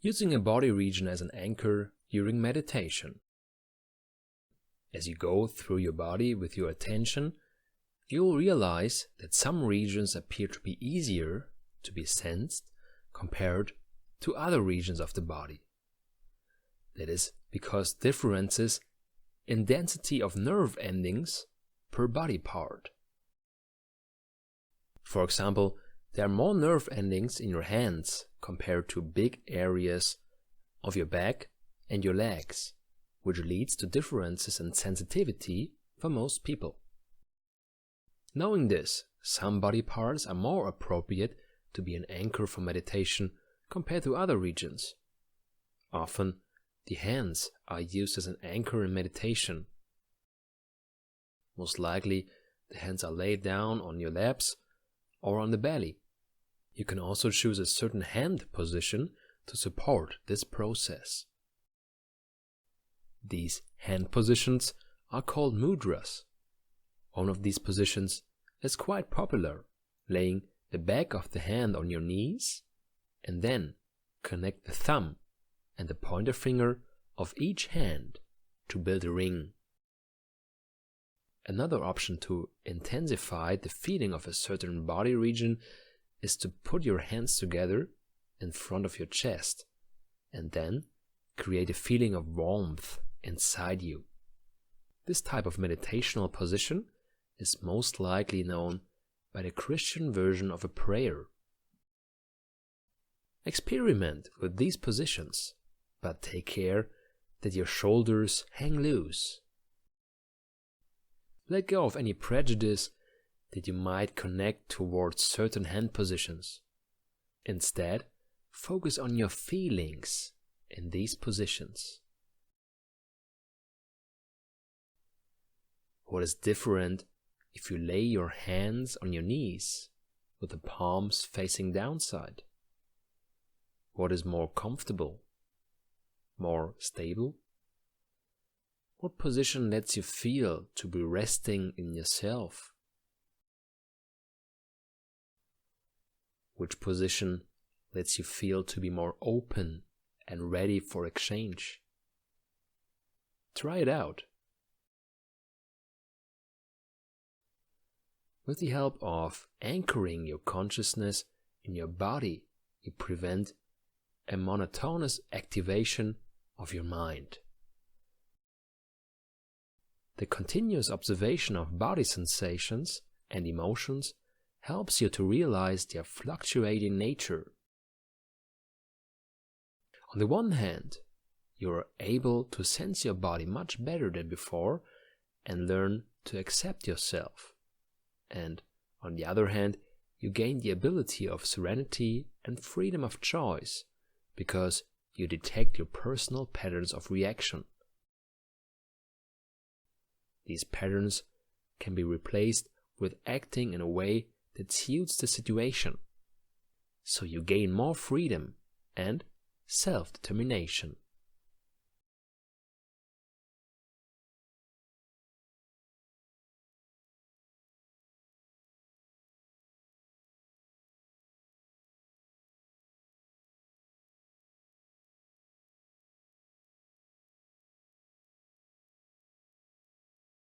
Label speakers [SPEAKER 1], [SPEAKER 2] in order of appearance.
[SPEAKER 1] using a body region as an anchor during meditation. As you go through your body with your attention, you'll realize that some regions appear to be easier to be sensed compared to other regions of the body. That is because differences in density of nerve endings per body part. For example, there are more nerve endings in your hands compared to big areas of your back and your legs, which leads to differences in sensitivity for most people. Knowing this, some body parts are more appropriate to be an anchor for meditation compared to other regions. Often, the hands are used as an anchor in meditation. Most likely, the hands are laid down on your laps or on the belly. You can also choose a certain hand position to support this process. These hand positions are called mudras. One of these positions is quite popular, laying the back of the hand on your knees and then connect the thumb and the pointer finger of each hand to build a ring. Another option to intensify the feeling of a certain body region is to put your hands together in front of your chest and then create a feeling of warmth inside you. This type of meditational position is most likely known by the Christian version of a prayer. Experiment with these positions, but take care that your shoulders hang loose. Let go of any prejudice that you might connect towards certain hand positions. Instead, focus on your feelings in these positions. What is different if you lay your hands on your knees with the palms facing downside? What is more comfortable? More stable? What position lets you feel to be resting in yourself? Which position lets you feel to be more open and ready for exchange? Try it out. With the help of anchoring your consciousness in your body, you prevent a monotonous activation of your mind. The continuous observation of body sensations and emotions helps you to realize their fluctuating nature. On the one hand, you are able to sense your body much better than before and learn to accept yourself. And on the other hand, you gain the ability of serenity and freedom of choice because you detect your personal patterns of reaction. These patterns can be replaced with acting in a way that suits the situation, so you gain more freedom and self-determination.